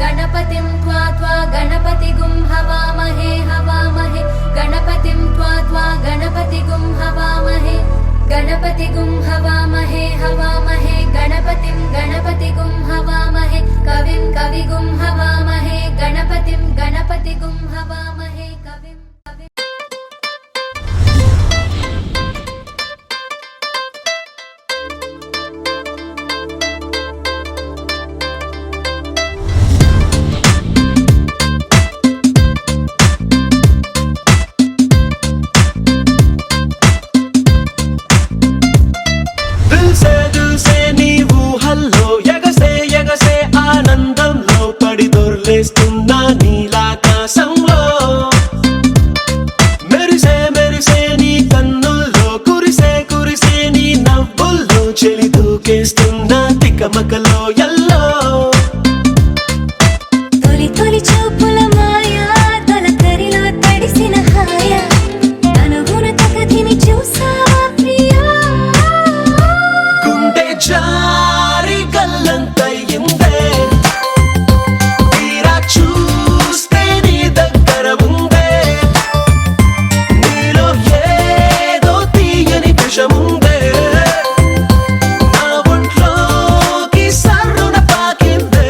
गणपतिं त्वा गणपतिगुं हवामहे हवामहे गणपतिं त्वा गणपतिगुं हवामहे गणपतिगुं हवामहे हवामहे गणपतिगुं हवामहे कविगुं हवामहे गणपतिगुं हवामहे कविं లేస్తున్నా నీలాకాశంలో మెరిసే మెరిసే నీ కన్నుల్లో కురిసే నీ నవ్వుల్లో చెలి దూకేస్తున్నా తికమకలో ఎల్లో తొలి తొలి చూపుల మాయా తొలకరిలో తడిసిన హాయ అనుగుణ తకదిని చూసావా ప్రియా గుండె జారి గల్లంతయిందే చూస్తే నీ దగ్గర ఉందే నీలో ఏదో తీయని విషముందే నా ఒంట్లోకి సర్రున పాకిందే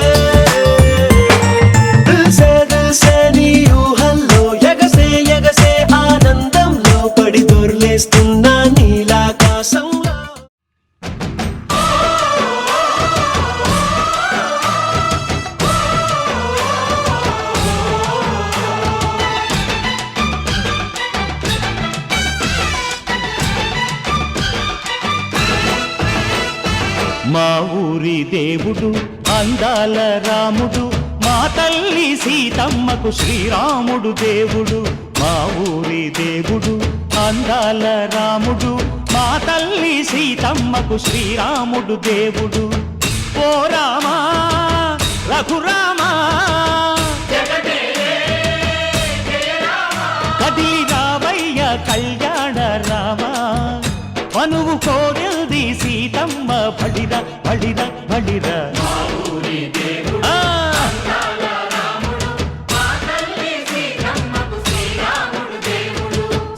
దిల్సే నీ ఊహల్లో ఎగసే ఆనందంలో పడి దొర్లేస్తున్నా నీలాకాశంలో మా ఊరి దేవుడు అందాల రాముడు మా తల్లి సీతమ్మకు శ్రీరాముడు దేవుడు మా ఊరి దేవుడు అందాల రాముడు మా తల్లి సీతమ్మకు శ్రీరాముడు దేవుడు ఓ రామా రఘురామా కదిలి రావయ్య కళ్యాణ రామా మనువు కోగెల్ది సీతమ్మ బడిర బడిర బడిర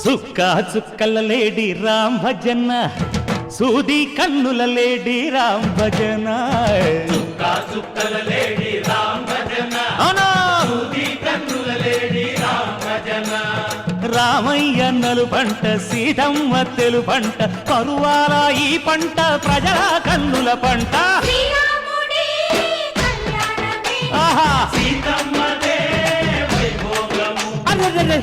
చుక్క చుక్కల లేడి రామ్ భజన సూది కన్నుల లేడి రామ్ భజన చుక్కల లేడి రామ్ భజన సూది కన్నుల లేడి రామ్ భజన రామయ్య నలు పంట సీతమ్మ తెలు పంట కరువాల ఈ పంట ప్రజల కన్నుల పంట ఆహా సీతమ్మదే వైభోగము అరెరెరె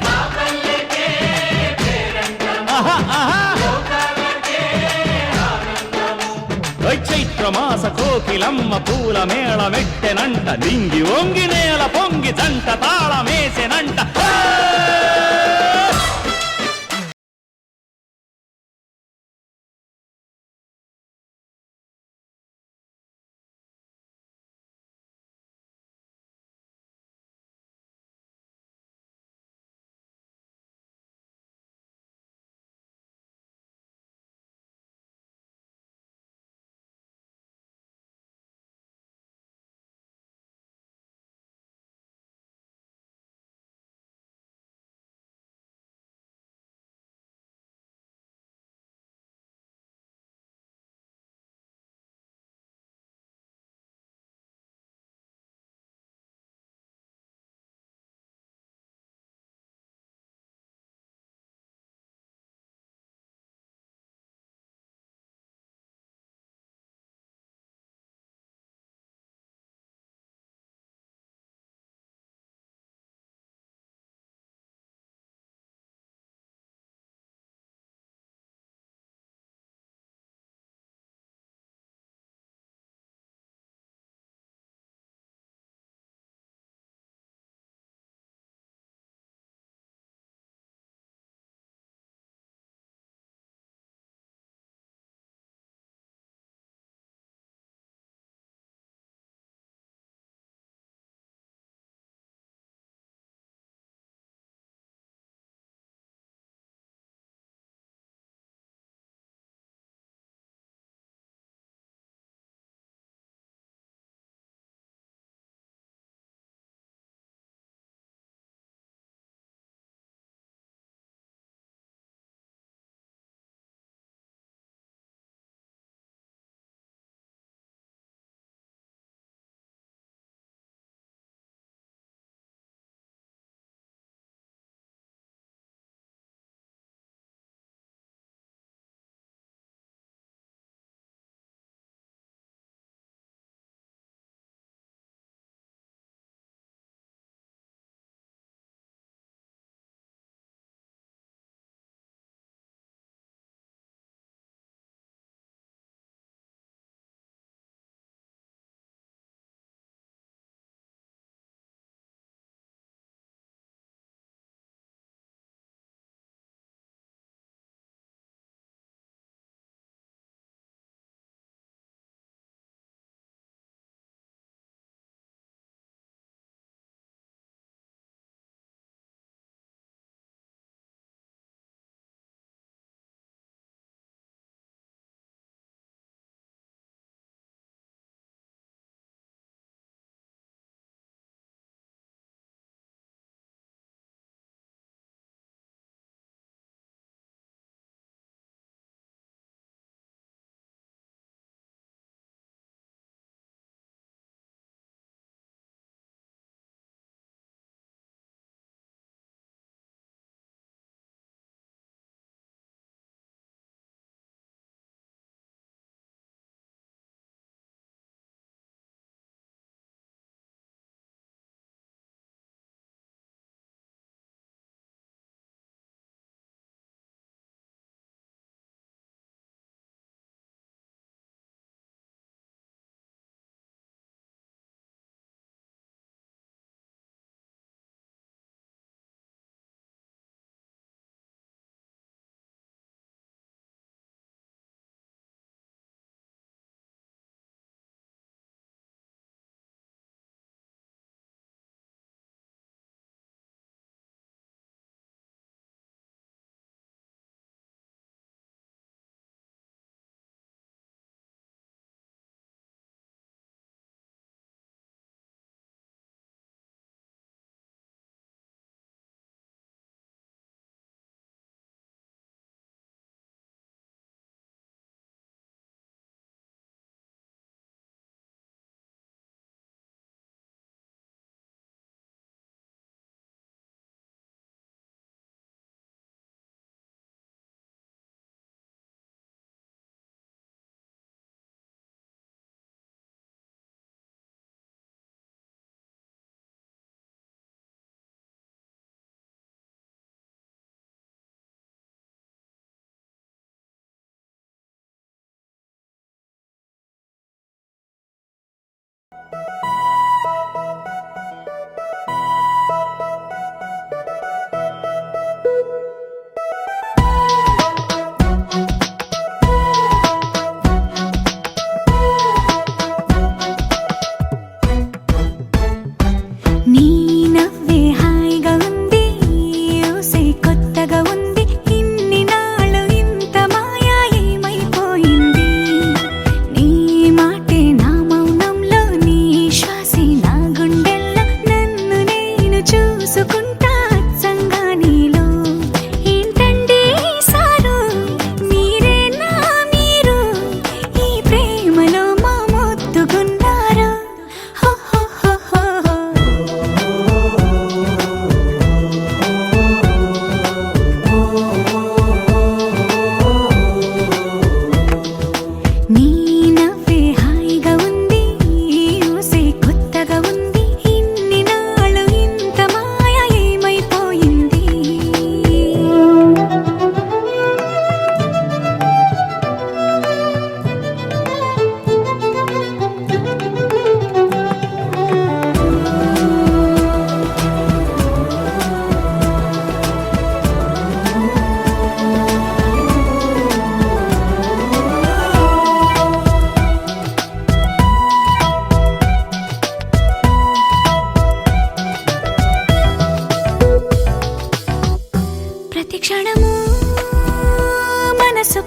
ఆహా ఆహా చైత్రమాస కోకిలమ్మ పూల మేళ మెట్టెనంట లింగి వంగి నేల పొంగి జంట తాళమేసెనంట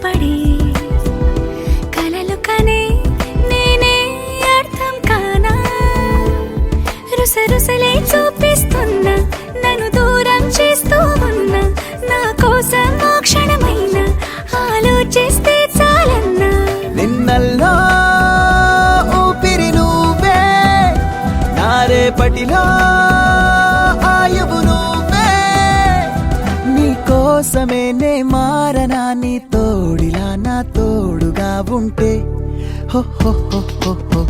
పడే కలలు కనే నేనే అర్థం కానా రుసరుసలే చూపిస్తున్నా నన్ను దూరం చేస్తూ ఉన్నా నా కోసం ఓ క్షణమైన ఆలోచిస్తే చాలన్నా నిన్నల్లో ఊపిరి నువ్వే నా రేపటిలో ఆయువు నువ్వే నీ కోసమే నే మారనా నీ తోడిలా నా తోడుగా ఉంటే హో హో హో హో హో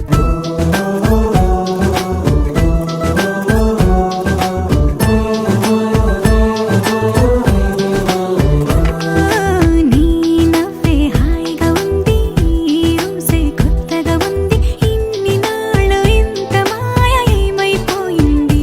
నీ నవ్వే హాయిగా ఉంది ఊసే కొత్తగా ఉంది ఇన్ని నాళ్ళు ఇంత మాయ ఏమైపోయింది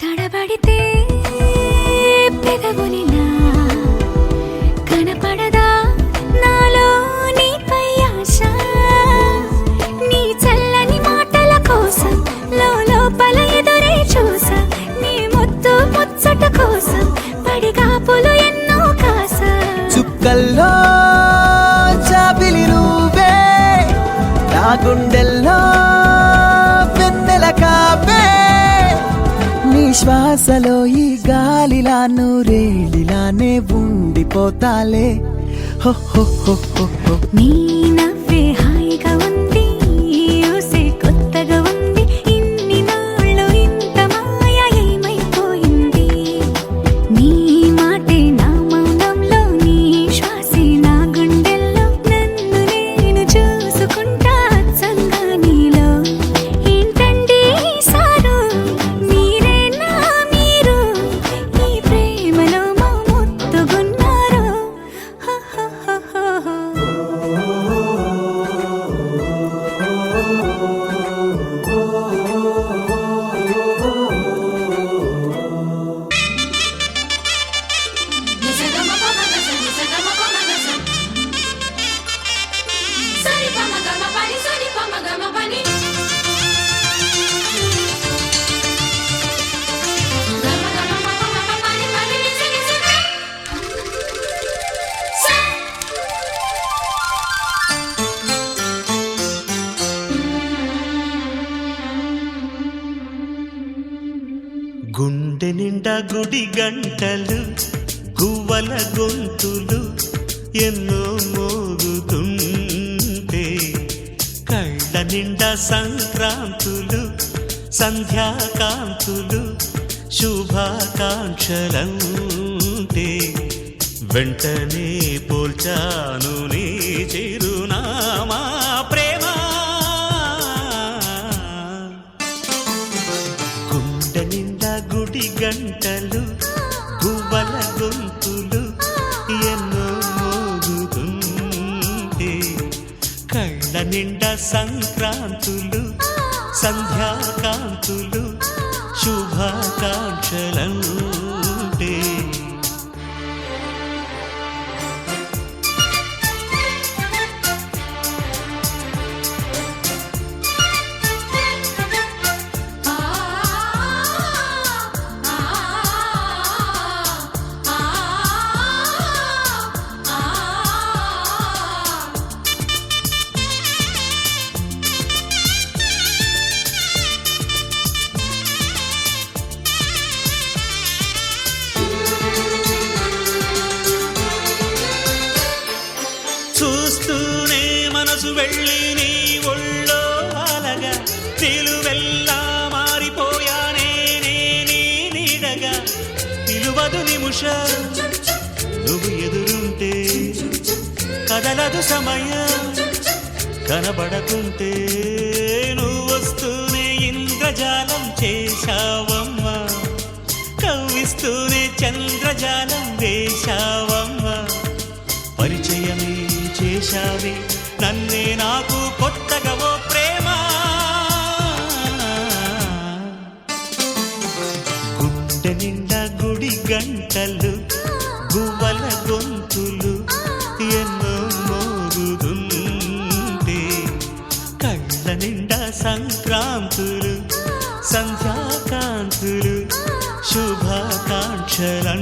తడబడితే పెదవులిలా కనపడదా నాలో నీపై ఆశ నీ చల్లని మాటల కోసం లోపల ఎదురే చూసా నీ ముద్దు ముచ్చట కోసం పడిగాపులు ఎన్నో కాసా చుక్కల్లో చాపిలి నువ్వే నా గుండెల్లో వెన్నెల కాపే నీ శ్వాసలో ఈ గాలిలా నూరేలిలానే ఉండిపోతాలే హో హో హో హో హో నీ నవ్వే హాయిగా ఉంది ఊసే కొత్తగా ఉంది ఇన్ని నాళ్ళు ఇంత మాయ ఏమైపోయింది నీ మాటే నా మౌనంలో నీ శ్వాసే నా గుండెల్లో నన్ను నేను చూసుకుంటా అచ్చంగా నీలో ఏంటండి సారు మీరే నా మీరు ఈ ప్రేమలో మా ముత్తుగున్నారు హో హో హో హో హో. గుండె నిండా గుడి గంటలు గువ్వల గొంతులు ఎన్నో మోగుతుంటే కళ్ళ నిండా సంక్రాంతులు సంధ్యాకాంతులు శుభాకాంక్షలంటే వెంటనే పోల్చాను నీ చిరునామా ప్రేమ గుండె నిండా గుడి గంటలు గువ్వల గొంతులు ఎన్నో మోగుతుంటే కళ్ళ నిండా సంక్రాంతులు సంధ్యాకాంతులు శుభాకాంక్షలంటే చూస్తూనే మనసు వెళ్ళి నీ ఒళ్ళో అలగా నిలువెల్లా మారిపోయానే నీ నీడగా నిలువదు నిముష నువ్వు ఎదురుంటే కదలదు సమయం కనబడకుంటే నువ్వు వస్తూనే ఇంద్రజాలం చేశావమ్మా కవ్విస్తూనే చంద్రజాలం వేశావమ్మా పరిచయమే చేశావే నన్నే నాకు కొత్తగా ఓ ప్రేమ. గుండె నిండా గుడి గంటలు గువ్వల గొంతులు ఎన్నో మోగుతుంటే కళ్ళ నిండా సంక్రాంతులు సంధ్యాకాంతులు శుభాకాంక్షలంటే.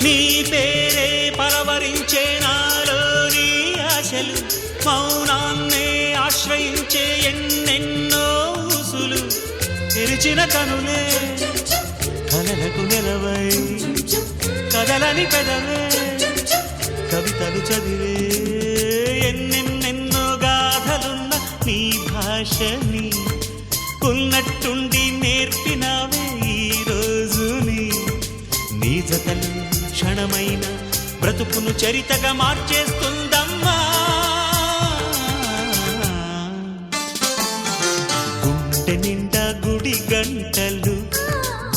నీ పేరే పరవరించే నాలోని ఆశలు మౌనాన్నే ఆశ్రయించే ఎన్నెన్నో ఊసులు తెరిచిన కనులే కలలకు నెలవై కదలని పెదవే కవితలు చదివే ఎన్నెన్నెన్నో గాథలున్న నీ భాషని ఉన్నట్టుండి నేర్పినావే ఈ రోజుని. నీ జతలు క్షణమైన బ్రతుకును చరితగా మార్చేస్తుందమ్మా. గుండె నిండా గుడి గంటలు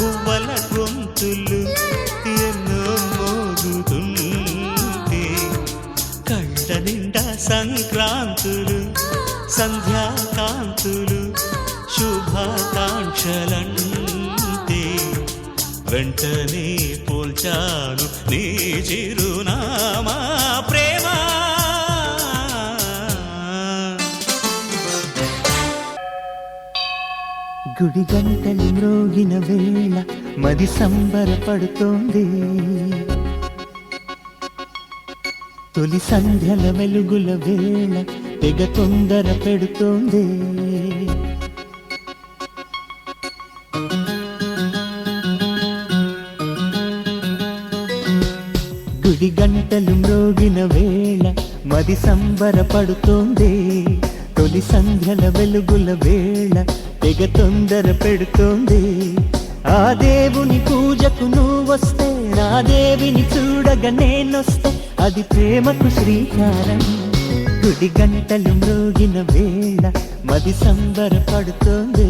గువ్వల గొంతులు ఎన్నో మోగుతుంటే కళ్ళ నిండా సంక్రాంతులు సంధ్యాకాంతులు శుభాకాంక్షలంటే వెంటనే పోల్చాను నీ చిరునామా ప్రేమ. గుడి గంటలు మ్రోగిన వేళ మది సంబరపడుతోంది. తొలి సంధ్యల వెలుగుల వేళ తెగ తొందర పెడుతోంది. గుడి గంటలు మ్రోగిన వేళ మది సంబరపడుతోంది. తొలి సంధ్యల వెలుగుల వేళ తెగ తొందర పెడుతోంది. ఆ దేవుని పూజకు నువ్వొస్తే నా దేవిని చూడగా నేనొస్తే అది ప్రేమకు శ్రీకారం. గుడి గంటలు మ్రోగిన వేళ మది సంబరపడుతోంది.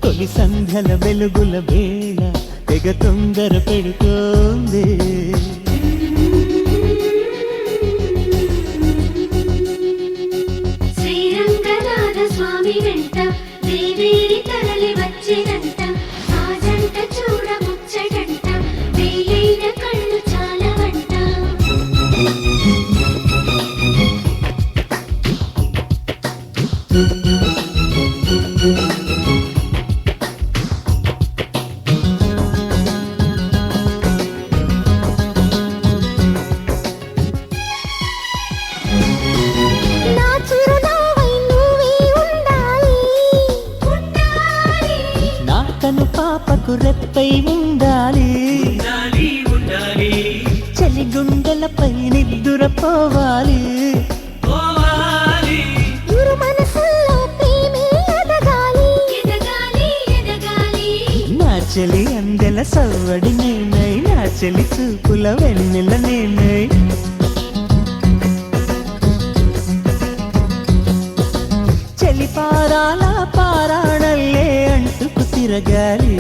తొలి సంధ్యల వెలుగుల వేళ తెగ తొందర పెడుతోంది. శ్రీరంగనాథ స్వామి వెంట దేవేరి తరలి వచ్చినంట ఆ జంట చూడ ముచ్చటంట వేయైన కళ్ళు చాలవంట. నా చిరునవ్వై నువ్వే ఉండాలి నా కను పాపకు రెప్పై ఉండాలి. చలి గుండెలపై నిద్దురపోవాలి. ఇరు మనసుల్లో ప్రేమే ఎదగాలి ఎదగాలి ఎదగాలి. నా చలి అందెల సవ్వడి నేనై నా చలి చూపుల వెన్నెల నేనై చలి పారాల పారాణల్లే అంటుకు తిరగాలి.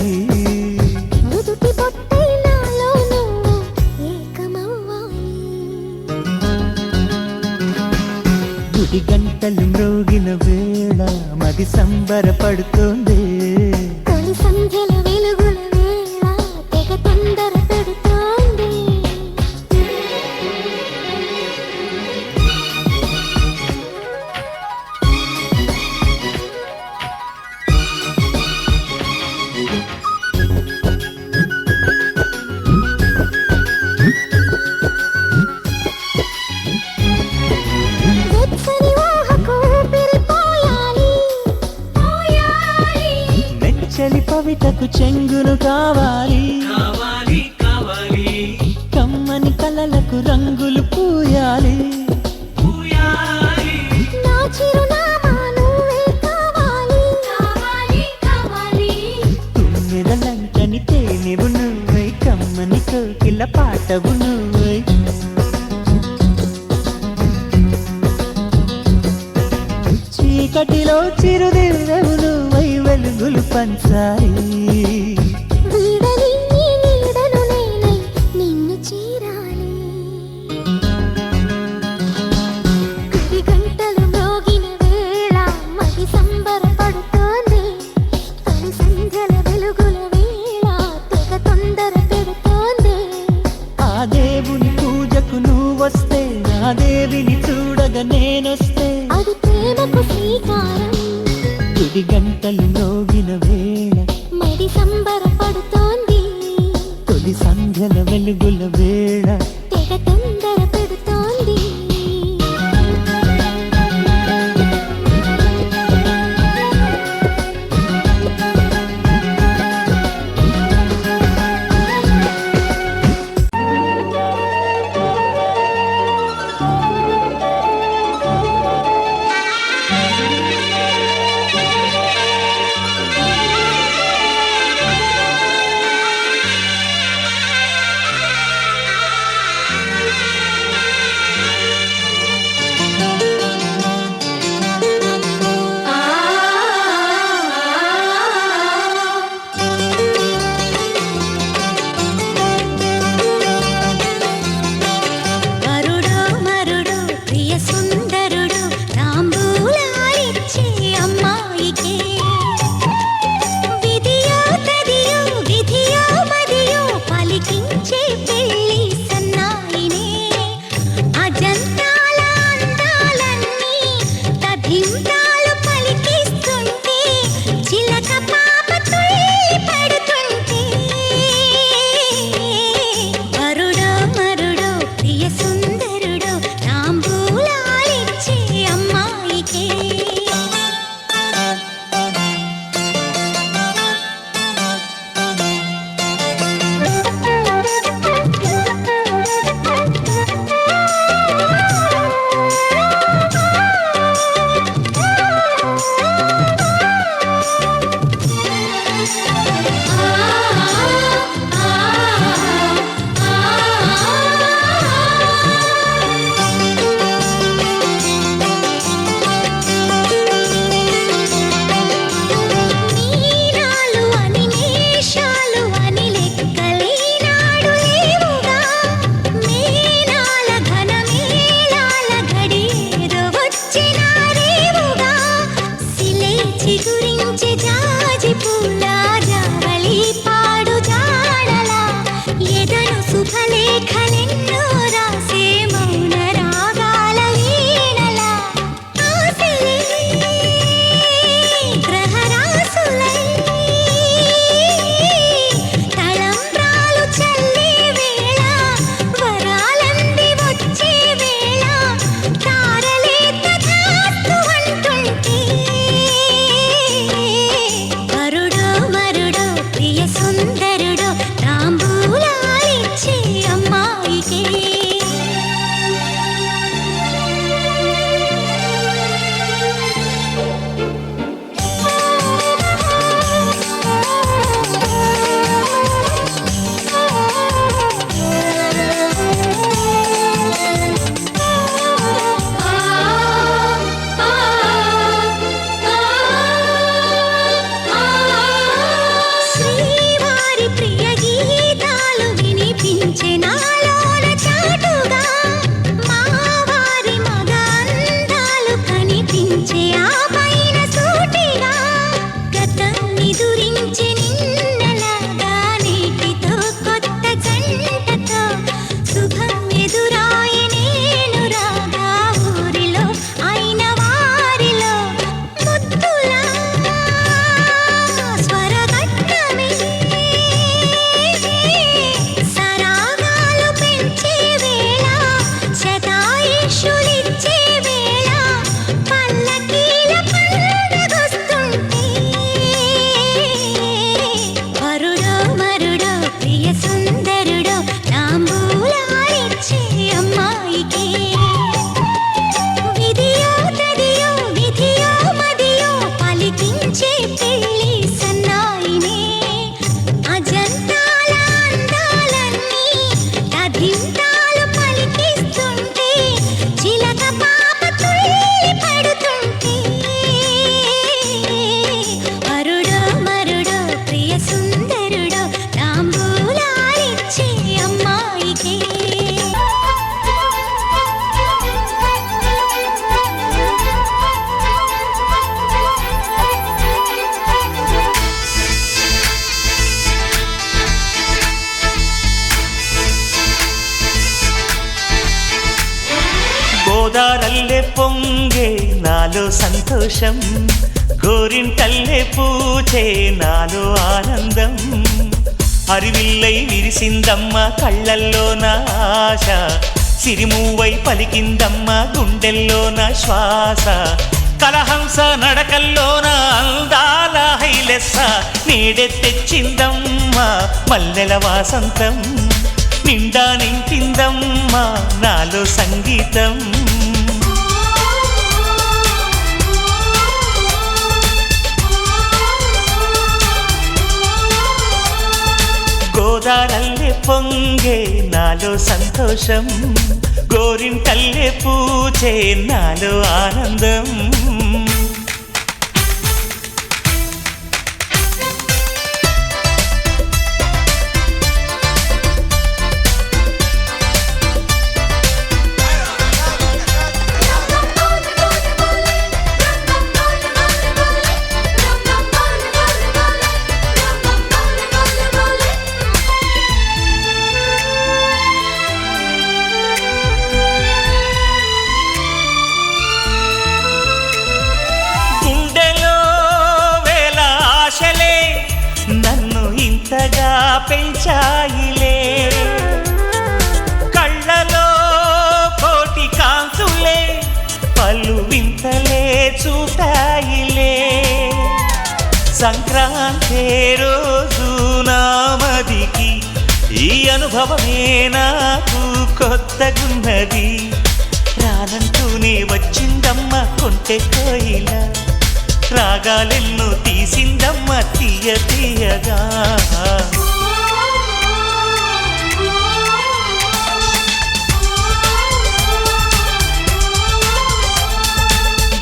ముదుటి బొట్టై నాలో నువ్వు ఏకమవ్వాలి. గుడి గంటలు మ్రోగిన వేళ మది సంబరపడుతోంది. తొలి సంధ్యల వెలుగుల వేళ తెగ తొందర పెడుతోంది. వెచ్చని ఊహకు ఊపిరిపోయాలి పోయాలి. మెచ్చలి పవిటకు చెంగును కావాలి. కమ్మని కల కలలకు రంగులు పూయాలి. నా చిరునామా నువ్వే కావాలి, కావాలి, కావాలి. తుమ్మెదలంటని తేనెవు నువ్వై, కమ్మని కోకిల పాటవు నువ్వై. చీకటిలో చిరుదివ్వెవు నువ్వై, వెలుగులు పంచాలి. వీడని నీ నీడను నేనై నిన్ను చేరాలి. కుడి గంటలు మ్రోగిన వేళ మది సంబరపడుతోంది. తొలి సంధ్యల వెలుగుల వేళ తెగ తొందర పెడుతోంది. ఆ దేవుని పూజకు నువ్వొస్తే, నా దేవిని చూడగా నేనొస్తే, అది ప్రేమకు శ్రీకారం. గుడి గంటలు మోగిన వేళ మది సంబరపడుతోంది. తొలి సంధ్యల వెలుగుల వేళ తెగ తొందర పెడుతోంది. గోదారల్లే పొంగే నాలో సంతోషం, గోరింటల్లే పూచే నాలో ఆనందం. అరివిల్లై విరిసిందమ్మ కళ్ళల్లో నా ఆశ, సిరిమూవై పలికిందమ్మ గుండెల్లో నా శ్వాస. కలహంస నడకల్లోన అందాల హైలెస్స, నేడే తెచ్చిందమ్మ మల్లెల వాసంతం. నిండా నింపిందమ్మ నాలో సంగీతం. గోదారల్లే పొంగే నాలో సంతోషం, గోరింటల్లే పూచే నాలో ఆనందం. నన్ను ఇంతగా పెంచాయిలే, కళ్ళలో కోటి కాంతులే పలు వింతలే చూపాయిలే. సంక్రాంతి రోజు నామదికి ఈ అనుభవమే నాకు కొత్తగున్నది. రానంటూనే వచ్చిందమ్మ కొంటె కోయిల, రాగాలెన్నో తీసిందమ్మ తీయ తీయగా.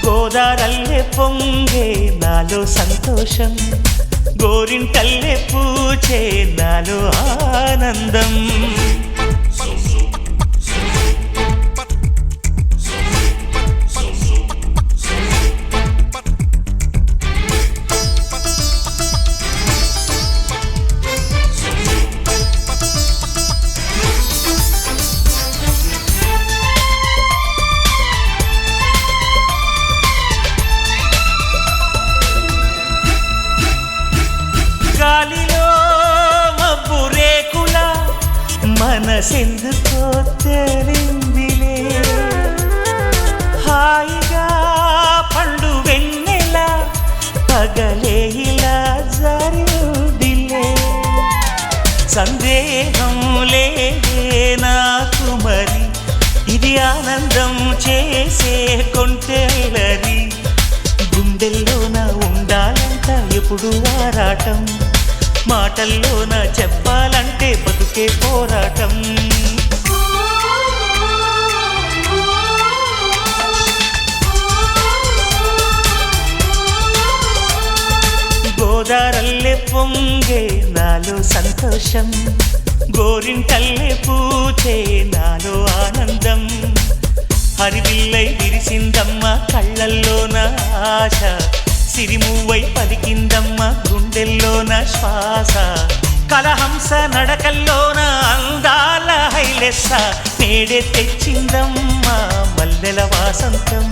గోదారల్లే పొంగే నాలో సంతోషం, గోరింటల్లే పూచే నాలో ఆనందం. గాలిలో మబ్బు రేకుల మనసెందుకో తెలిందిలే, హాయిగా పండు వెన్నెల పగలే ఇలా జరిదిలే. సందేహం లేదే నాకు మరి, ఇది ఆనందం చేసే కొంటెలరి. గుండెల్లోన ఉండాలంట ఎప్పుడు ఆరాటం, మాటల్లోన చెప్పాలంటే బతుకే పోరాటం. గోదారల్లే పొంగే నాలో సంతోషం, గోరింటల్లే పూచే నాలో ఆనందం. హరివిల్లై విరిసిందమ్మ కళ్ళల్లోన ఆశ, సిరిమూవై పలికిందమ్మ గుండెల్లోన శ్వాస. కలహంస నడకల్లోన అందాల హైలెస్స, నేడే తెచ్చిందమ్మ మల్లెల వాసంతం.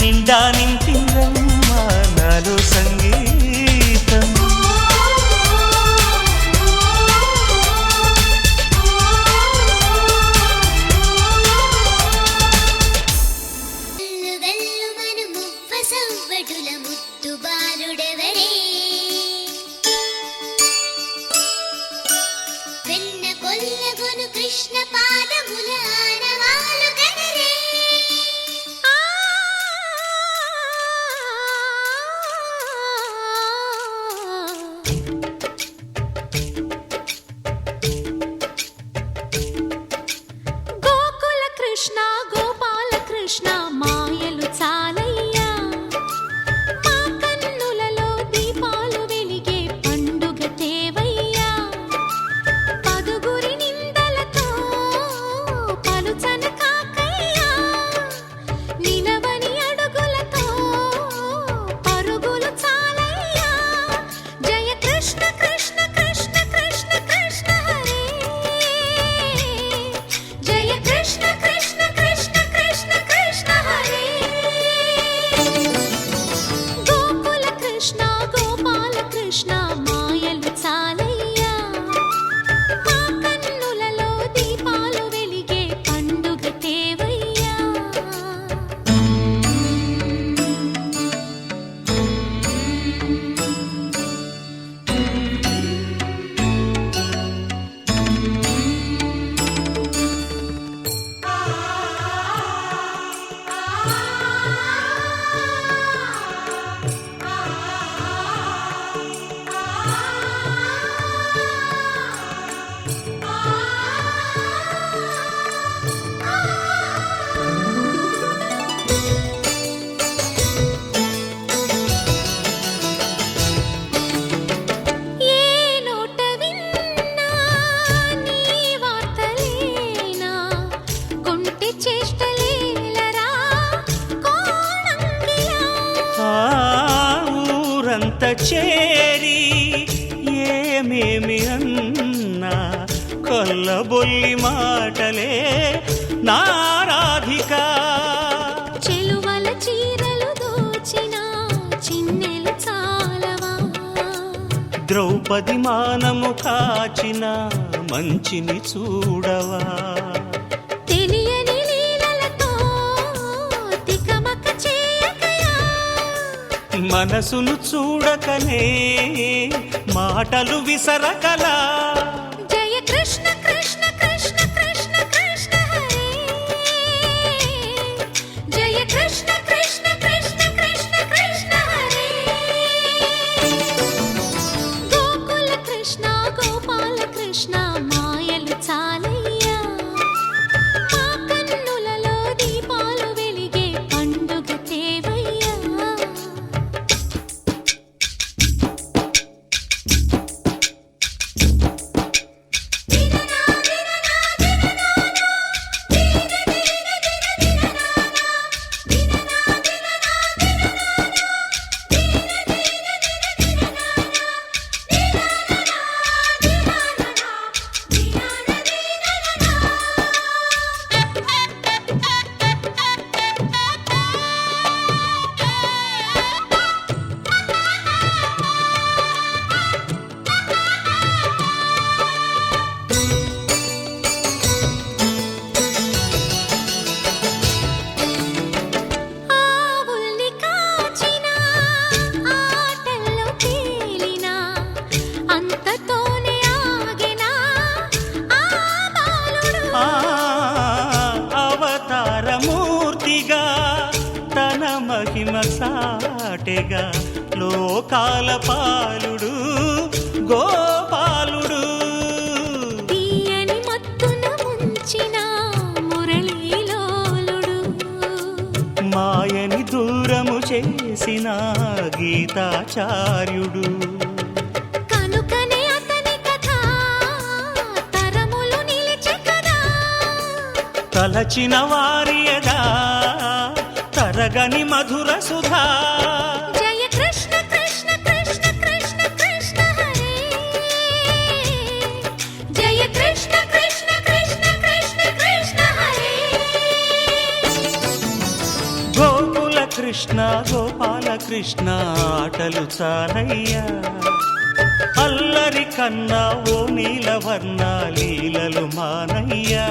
నిండా నింపిందమ్మ నాలో సంగీతం. కృష్ణ పాదముల ఆనవాలు కనరే, గోకుల కృష్ణ గోపాల కృష్ణ మాయలు చాలయ్యా, మా కన్నులలో దీపాలు వెలిగే పండుగ తేవయ్యా. పదుగురి నిందలతో పలుచన కాకయ్యా, నిలవని అడుగులతో పరుగులు చాలయ్యా. జయ కృష్ణ కృష్ణ కృష్ణ కృష్ణ కృష్ణ హరే, జయ కృష్ణ కృష్ణ కృష్ణ కృష్ణ కృష్ణ చేష్టలేలరా కోణంగిలా ఊరంత చేరి ఏమేమి అన్నా కొల్లబొల్లి మాటలే నారాధిక చెలువల చీరలు దోచిన చిన్నెలు చాలవా ద్రౌపది మానము కాచిన మంచిని చూడవా తెలియని లీలలతో తికమక చేయకయా మనసును చూడకనే మాటలు విసరకలా జయ కృష్ణ కృష్ణ కృష్ణ కృష్ణ కృష్ణ హరే జయ కృష్ణ కృష్ణ కృష్ణ కృష్ణ కృష్ణ హరే గోకుల కృష్ణ గోపాల కృష్ణ మాయలు చాలయ్యా మా కన్నులలో దీపాలు వెలిగే పండుగ తేవయ్యా ఆవుల్ని కాచిన ఆటల్లో తేలినా అంతతోనే ఆగినా ఆ బాలుడు అవతారమూర్తిగా తన మహిమ సాటెగా లోకాల పాలుడు గోపాలుడు తీయని మత్తున ముంచిన మురళీలోలుడు మాయని దూరము చేసిన గీతాచార్యుడు కనుకనే అతని కథ తరములు నిలిచే కదా తలచిన వారియదా తరగని మధుర సుధా జయ కృష్ణ కృష్ణ కృష్ణ కృష్ణ కృష్ణ హరే జయ కృష్ణ కృష్ణ కృష్ణ కృష్ణ కృష్ణ హరే గోకుల కృష్ణ గోపాల కృష్ణ ఆటలు చాలయ్యా అల్లరి కన్నా ఓ నీలవర్ణ లీలలు మానయ్యా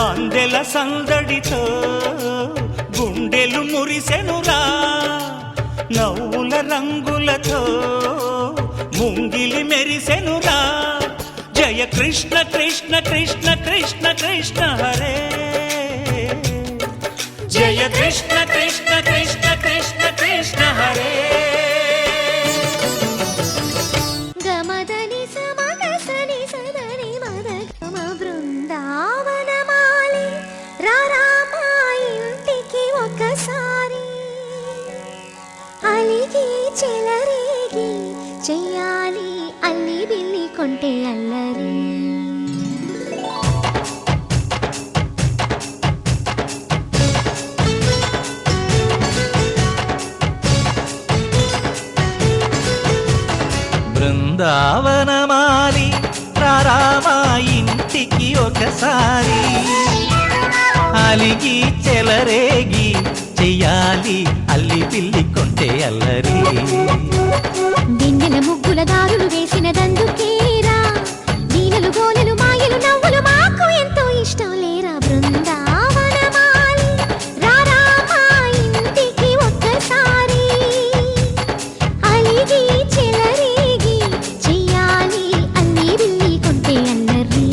అందెల సందడితో గుండెలు మురిసెనురా నవ్వుల రంగులతో ముంగిలి మెరిసెనురా జయ కృష్ణ కృష్ణ కృష్ణ కృష్ణ కృష్ణ హరే జయ కృష్ణ కృష్ణ కృష్ణ కృష్ణ కృష్ణ హరే గమదని సమగసని సదని మద గమ బృందావనమాలి రారామా ఇంటికి ఒకసారి అలిగి చెలరేగి చెయ్యాలి అల్లి బిల్లి కొంటే అల్లరి బృందావనమాలి రారామా ఇంటికి ఒకసారి అలిగి చెలరేగి చెయ్యాలి అల్లి పిల్లి కొంటే అల్లరి దిన్నెల ముగ్గుల దారులు వేసిన దందుకేరా దీనలు గోలెలు మాయలు నవ్వులు మాకు ఎంతో ఇష్టం లేరా బృందావనమాలి రారామా ఇంటికి ఒక్కసారి అలిగి చెలరేగి చెయ్యాలి అల్లి బిల్లి కొంటే అల్లరి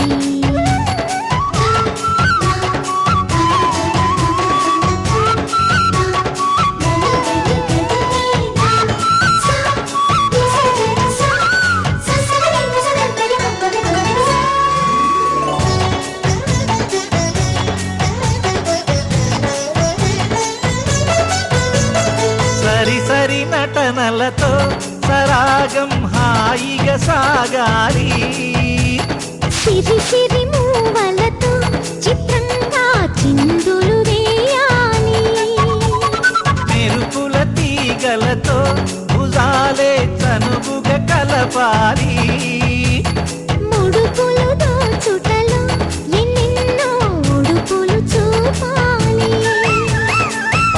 సరి సరి నటనలతో సరాగం హాయిగా సాగాలి సిరి సిరి మూవలతో చిత్రంగా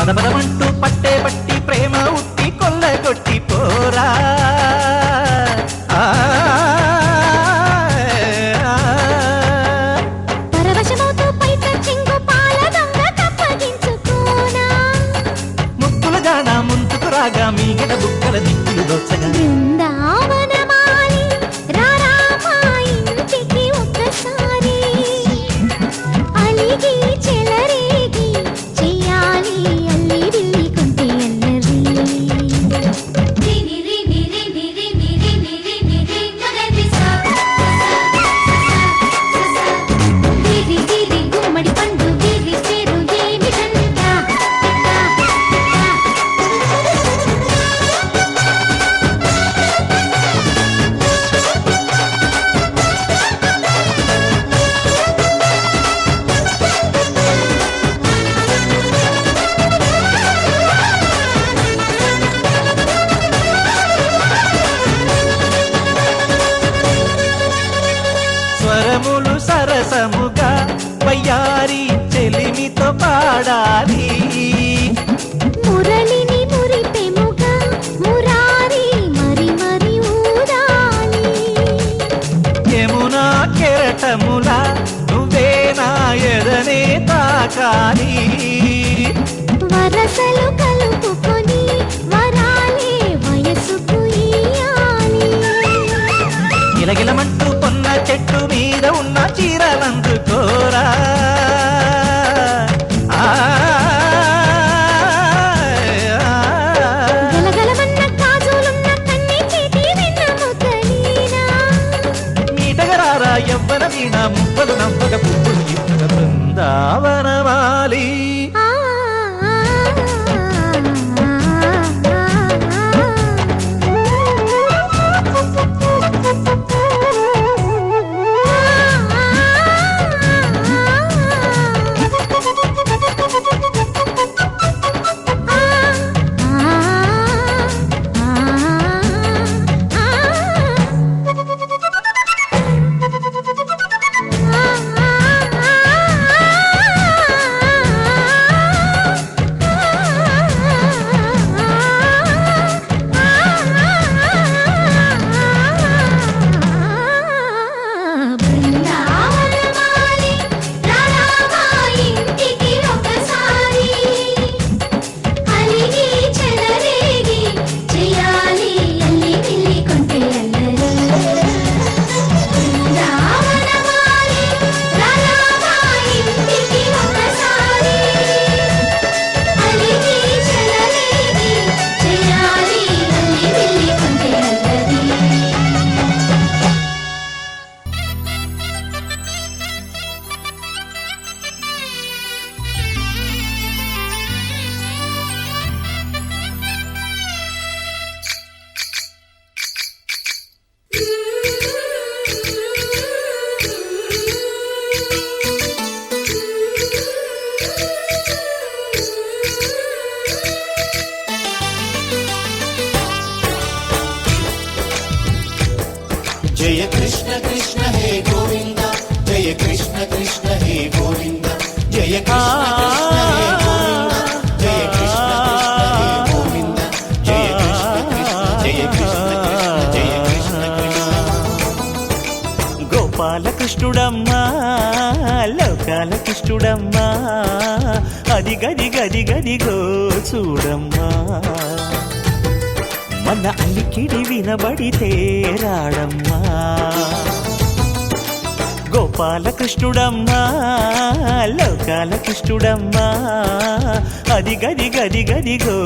పదపదమంటూ పట్టే పట్టి ప్రేమ ఉట్టి కొల్లగొట్టి పోరా పరవశమవుతూ పైట చెంగు పాల దొంగ కప్పగించుకోనా ముక్కులుగా నా ముందుకు రాగా మీగడ బుక్కల దిక్కులు దోచగా బృందావనమాలి రారా మా ఇంటికి ఒక్కసారి అలిగి చెలరేగి చెయ్యాలి అల్లి బిల్లి కొంటే అల్లరి గుమ్మడి పండు వీరి పేరు ఏమిటంట స్వరములు సరసముగా వయ్యారి చెలిమితో పాడాలి మురళిని మురిపెముగా మురారి మరి మరి ఊదాలి యమునా కెరటములా నువ్వే నా ఎదనే తాకాలి వరసలు కలుపుకొని వరాలే వయసుకు ఇయ్యాలి గిలగిలమంటూ కొన్న చెట్టు మీద ఉన్న చీరలందుకోరా గలగలమన్న గాజులున్న కన్ని చేతి వెన్నెముకలీనా మీటగరారా ఎవ్వన వీణ ముప్పలు నవ్వగ పువ్వులు ఇప్పుడ బృందావనమాలి బృందావనమాలి రారా మా ఇంటికి ఒకసారి అలిగి చెలరేగి చెయ్యాలి అల్లి బిల్లి కొంటే అల్లరి బృందావనమాలి రారా మా ఇంటికి ఒకసారి అలిగి చెలరేగి చెయ్యాలి అల్లి బిల్లి కొంటే అల్లరి జయ కృష్ణ కృష్ణ హే గోవింద జయ కృష్ణ కృష్ణ హే గోవింద జయ కృష్ణ కృష్ణ హే గోవింద జయ కృష్ణ కృష్ణ హే గోవింద జయ కృష్ణ కృష్ణ జయ కృష్ణ కృష్ణ జయ కృష్ణ కృష్ణ గోపాలకృష్ణుడమ్మా లోకాలకృష్ణుడమ్మా అది గది గది గదిగో చూడమ్మా మన అల్లికిడి వినబడితే రాడమ్మా గోపాలకృష్ణుడమ్మా లోకాలకృష్ణుడమ్మా అది గది గది గదిగో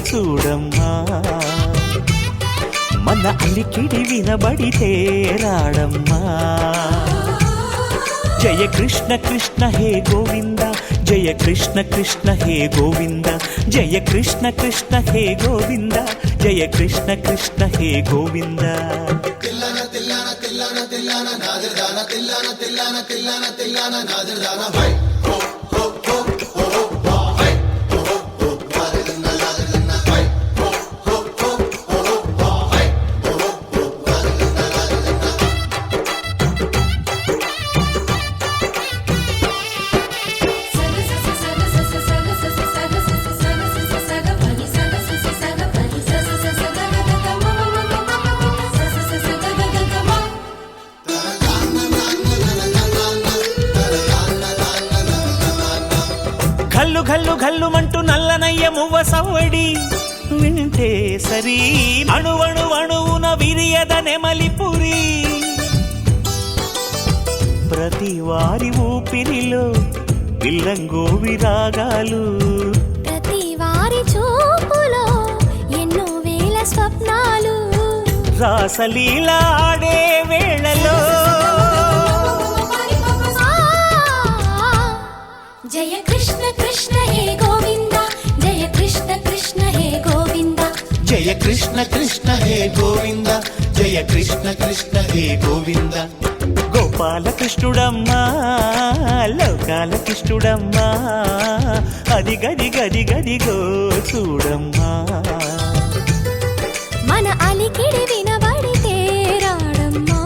చూడమ్మా మన అల్లికిడి వినబడితే రాడమ్మా జయ కృష్ణ కృష్ణ హే గోవింద జయ కృష్ణ కృష్ణ హే గోవింద జయ కృష్ణ కృష్ణ హే గోవింద జయ కృష్ణ కృష్ణ హే గోవింద ఘల్లు ఘల్లు ఘల్లుమంటూ నల్లనయ్య మువ్వ సవ్వడి వింటే సరి అణువణు అణువున విరియద నెమలిపురి ప్రతి వారి ఊపిరిలో విల్లంగో విరాగాలు ప్రతి వారి చూపులో ఎన్నో వేల స్వప్నాలు రాసలీల ఆడే వేళలో జయ కృష్ణ కృష్ణ హే గోవింద జయ కృష్ణ కృష్ణ హే గోవింద జయ కృష్ణ కృష్ణ హే గోవింద జయ కృష్ణ కృష్ణ హే గోవింద గోపాలకృష్ణుడమ్మా లోకాల కృష్ణుడమ్మా అది గది గది గదిగో చూడమ్మా మన అలికిడి వినబడితే రాడమ్మా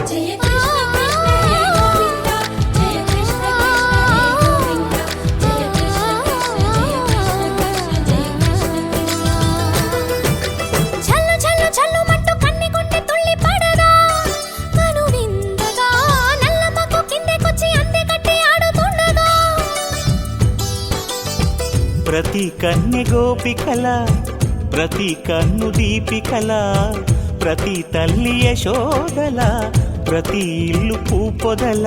జయ కృష్ణ కృష్ణ హే గోవింద జయ కృష్ణ ఛల్లు ఛల్లు ఛల్లు మంటూ కన్నెకొంటె తుళ్ళి పడగా కను విందగా నల్లమకు కిందకొచ్చి అందే కట్టి ఆడుతుండగా ప్రతి కన్నె గోపికల ప్రతి కన్ను దీపికల ప్రతి తల్లి యశోదల ప్రతి ఇల్లు పూపొదల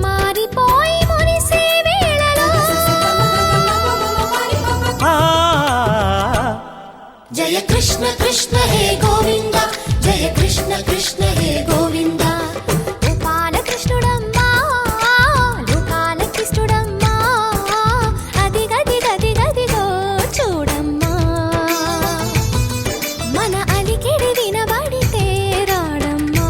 మారిపోయి మురిసే వేళలో ఆ జయ కృష్ణ కృష్ణ హే గోవింద జయ కృష్ణ కృష్ణ హే గోవింద గోపాల కృష్ణుడమ్మా లోకాల కృష్ణుడమ్మా అది గది గది గదిగో చూడమ్మా మన అలికిడి వినబడితే రాడమ్మా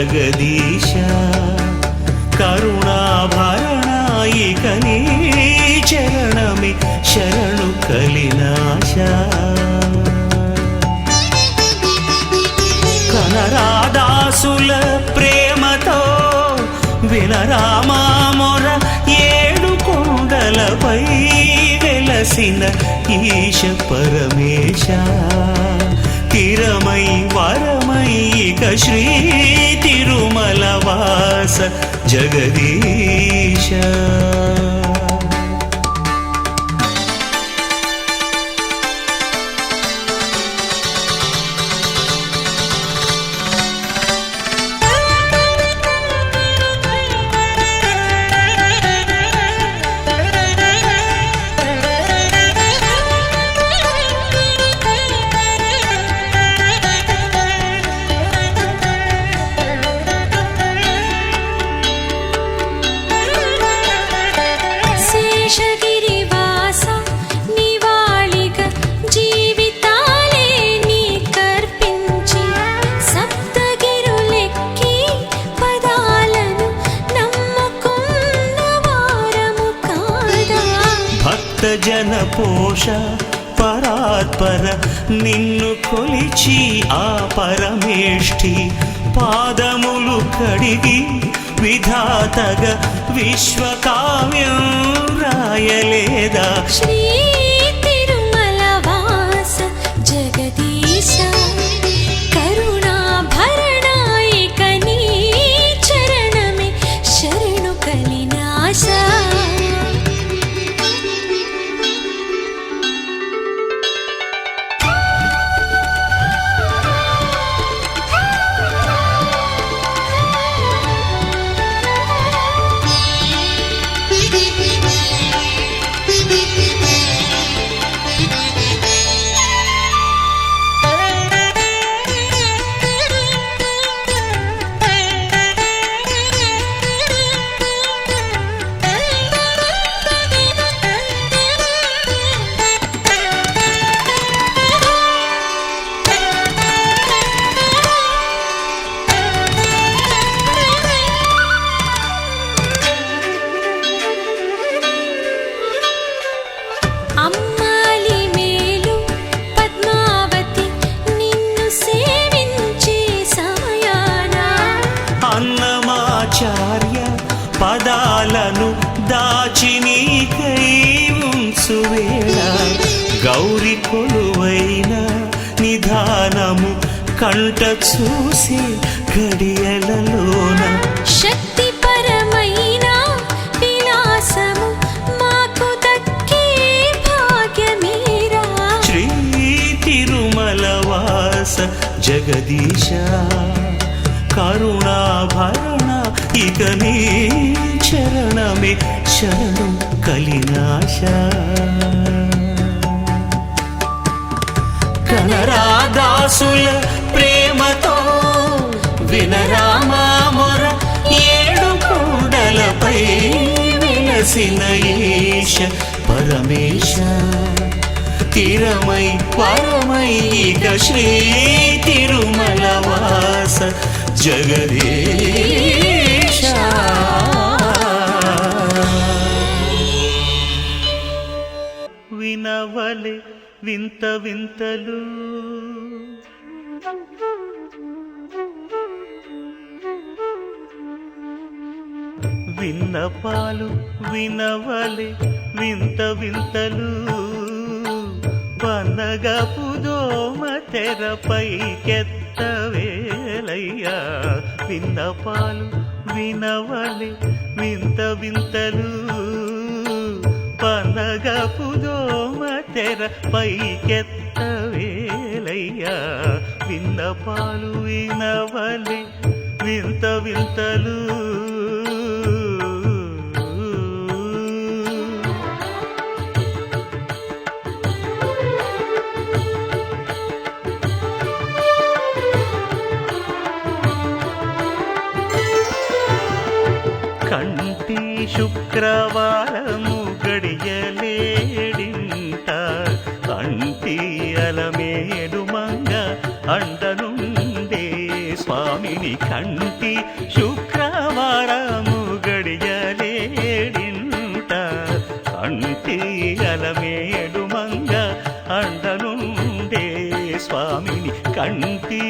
జగదీశ కరుణాభరణాయిక నీ చరణమే శరణు కలినాశ కనరాదాసుల ప్రేమతో వినరామా మొర ఏడు కొండలపై వెలసిన ఈశ పరమేశ తిరమై వరమై ఇక శ్రీ తిరుమల వాస జగదీశ శేషగిరివాస నివాళిగా జీవితాలే నీకర్పించి సప్తగిరులెక్కి పదాలను నమ్ముకున్న వారము కాదా భక్త జన పోష పరాత్పర నిన్ను కొలిచి ఆ పరమేష్ఠి పాదములు కడిగి విధాతగా విశ్వకావ్యం రాయలేదా శ్రీ తిరుమల వాస జగదీశ కరుణాభరణాయిక నీ చరణమే శరణు కలినాశ అమ్మాలి మేలు పద్మావతి నిన్ను సేవించే సమయాన అన్నమాచార్య పదాలను దాచి నీకై ఉంచువేళ గౌరి కొలువైన నిధానము కంట చూసి గడియలలోన శక్తి పరమైన విలాసము మాకు దక్కే భాగ్యమీరా శ్రీ తిరుమల వాస జగదీశ కరుణాభరణ ఇక నీ చరణమే శరణు కలినాశ కనరాదాసుల ప్రేమతో వినరామా మొర ఏడు కొండలపై వెలసిన ఈశ పరమేశ తిరమై పరమై ఇక శ్రీ తిరుమల వాస జగదీశ వినవలే వింత వింతలు విన్నపాలు వినవలే వింత వింతలు వనగపు దోమ తెరపైకెత్తవేలయ్యా విన్నపాలు వినవలే వింత వింతలు పనగపు దోమ తెరపైకెత్తవేలయ్యా విన్నపాలు వినవలే వింత వింతలు కంటి శుక్రవారము గడియలేడింట అంటి అలమేడు మంగ అండనుండే స్వామి స్వామిని కంటి శుక్రవారము గడియలేడింట కంటి అలమేడు మంగ అండనుండే స్వామిని కంటి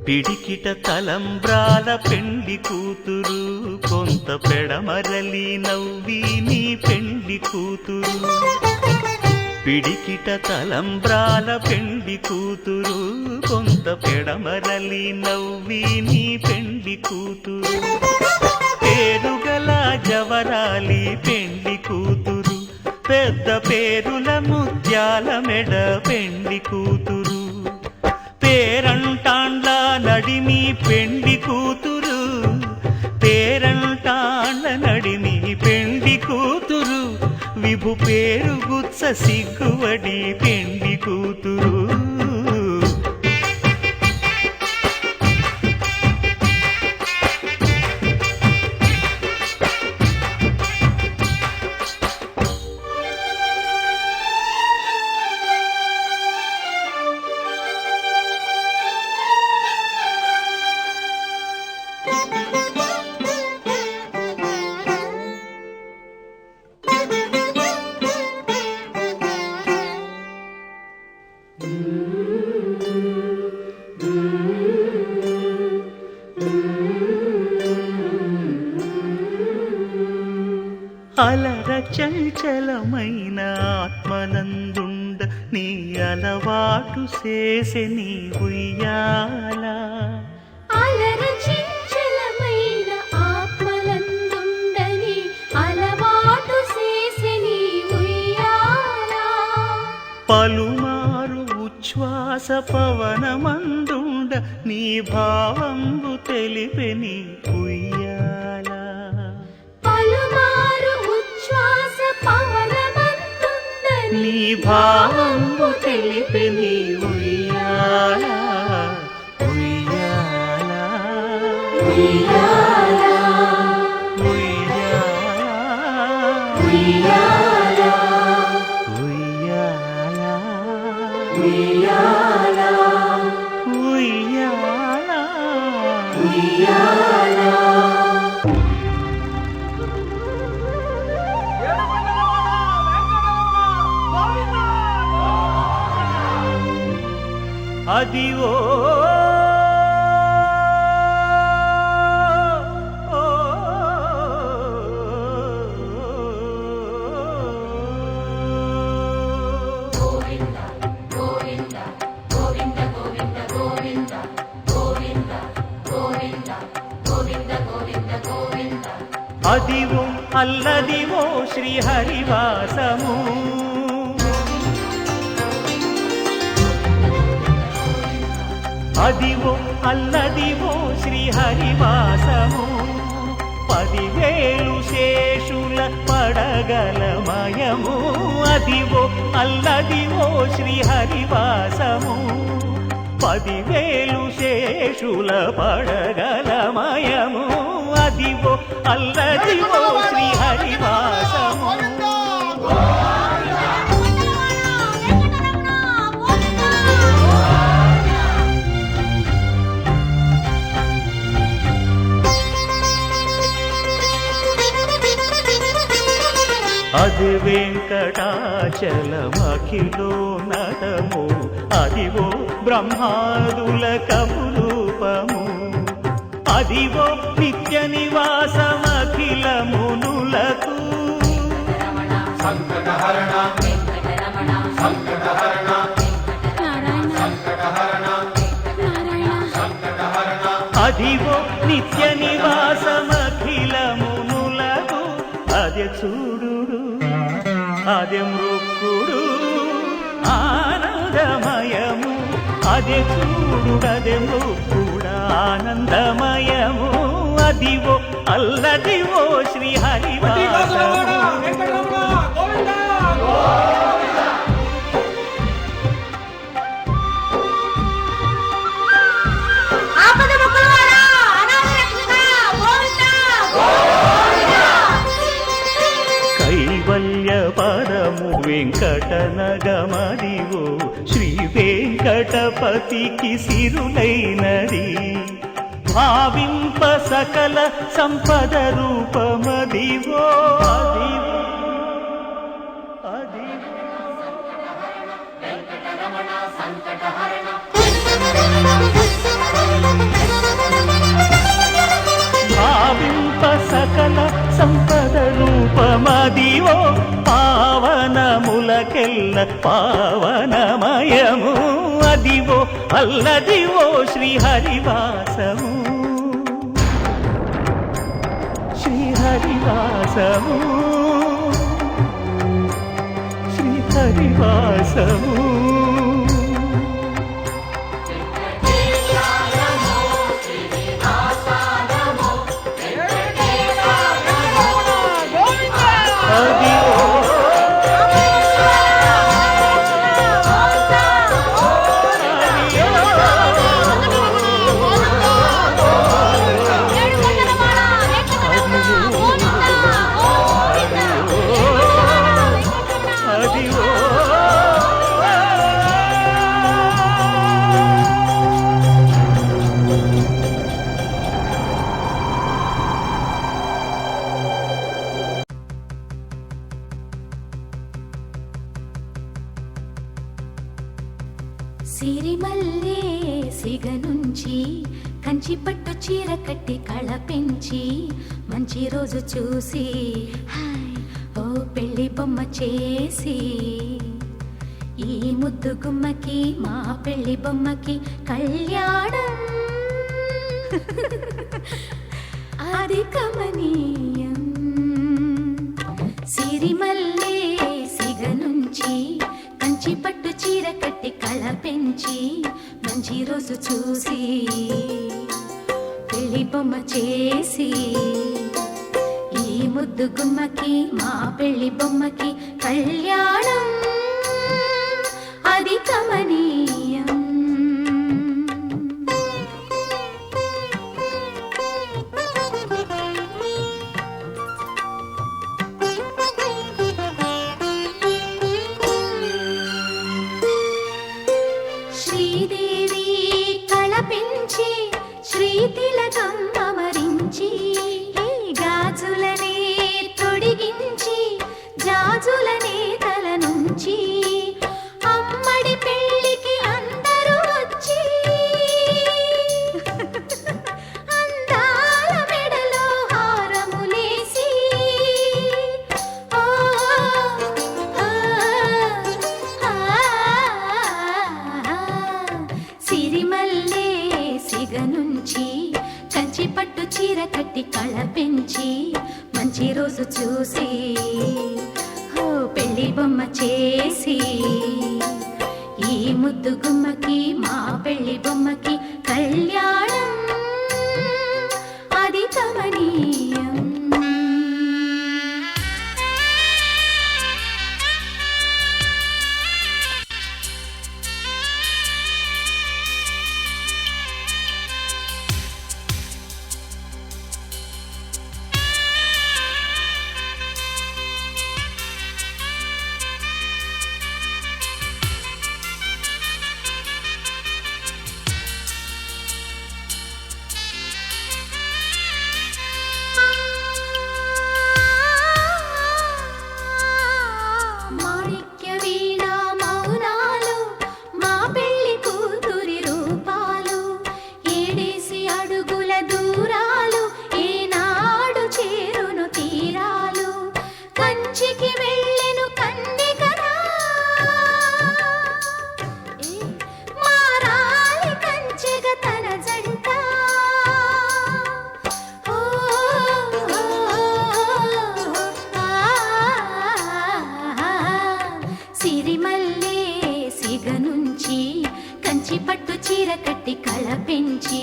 పిడికిట తలంబ్రాల పెండ్లి కూతురు కొంత పెడమరలి నవ్వి నీ పెండ్లి కూతురు పిడికిట తలంబ్రాల పెండ్లి కూతురు కొంత పెడమరలి నవ్వి నీ పెండ్లి కూతురు పేరుగల జవరాలి పెండ్లి కూతురు పెద్ద పేరుల ముత్యాల మెడ పెండ్లి కూతురు పేరంటాండ్ల నడిమి పెండ్లి కూతురు పేరంటాండ్ల నడిమి పెండ్లి కూతురు విభు పేరు గుత్స సిగ్గువడి పెండ్లి కూతురు అలర చంచలమైన ఆత్మనందుండ నీ అలవాటు చేసే నీ ఉయ్యాల అలర చంచలమైన ఆత్మలందుండని అలవాటు చేసే నీ ఉయ్యాల పలుమారు ఉచ్ఛ్వాస పవనమందుండ నీ భావంబు తెలిపే నీ ఉయ్యాల పలుమారు ఉచ్ఛ్వాస పవనమందుండని నీ భావంబు తెలిపే నీ ఉయ్యాల ఉయ్యాల ఉయ్యాల ఉయ్యాల ఉయ్యాల ఉయ్యాల ఉయ్యాల ఉయ్యాల ఉయ్యాల అదివో అదివో అల్లదివో శ్రీహరివాసము అదివో అల్లదివో శ్రీహరివాసము 10,000 శేషుల పడగలమయము అదివో అల్లదివో శ్రీహరివాసము 10,000 శేషుల పడగలమయము అదివో అల్లదివో శ్రీహరివాసము అది వెంకటాచలమఖిలో నటము అదివో బ్రహ్మాదుల కపురూపము అదివో నిత్య నివాసమఖిల మునులకు అదివో నిత్య నివాసమఖిల మునులకు అదే చూడు అదే మృక్కుడు ఆనందమయము అదే చూడు అదే మృక్కుడు ఆనందమయము అదివో అల్లదివో శ్రీహరివాసము వెంకటనగమదివో శ్రీ వెంకటపతికి సిరులైనది భావింప సకల సంపద రూపమదివో భావింప సకల సంపద రూపమదివో పావనములకెల్ల పావనమయము అదివో అల్లదివో శ్రీహరివాసము శ్రీహరివాసము శ్రీహరివాసము సిరిమల్లే సిగ నుంచి కంచి పట్టు చీర కట్టి కళ పెంచి మంచి రోజు చూసి హాయ్ ఓ పెళ్లి బొమ్మ చేసి ఈ ముద్దు గుమ్మకి మా పెళ్లి బొమ్మకి కళ్యాణం అది కమనీయం సిరిమల్లే సిగ నుంచి కంచి పట్టు చీర కట్టి కళ పెంచి మంచి రోజు చూసి పెళ్లి బొమ్మ చేసి ఈ ముద్దు గుమ్మకి మా పెళ్లి బొమ్మకి కళ్యాణం అది కమనీయం శ్రీదేవి కళ పెంచి శ్రీతిలకం అమరించి గాజులనే తొడిగించి జాజులనే తల నుంచి అమ్మడి పెళ్ళికి అందరూ వచ్చి అందాల మెడలో హారములేసి సిరిమల్లే సిగ నుంచి కంచి పట్టు చీర కట్టి కళ పెంచి మంచి రోజు చూసి ఓ పెళ్లి బొమ్మ చేసి ఈ ముద్దు గుమ్మకి మా పెళ్లి బొమ్మకి కళ్యాణం అది కమనీయం కంచి పట్టు చీర కట్టి కళ పెంచి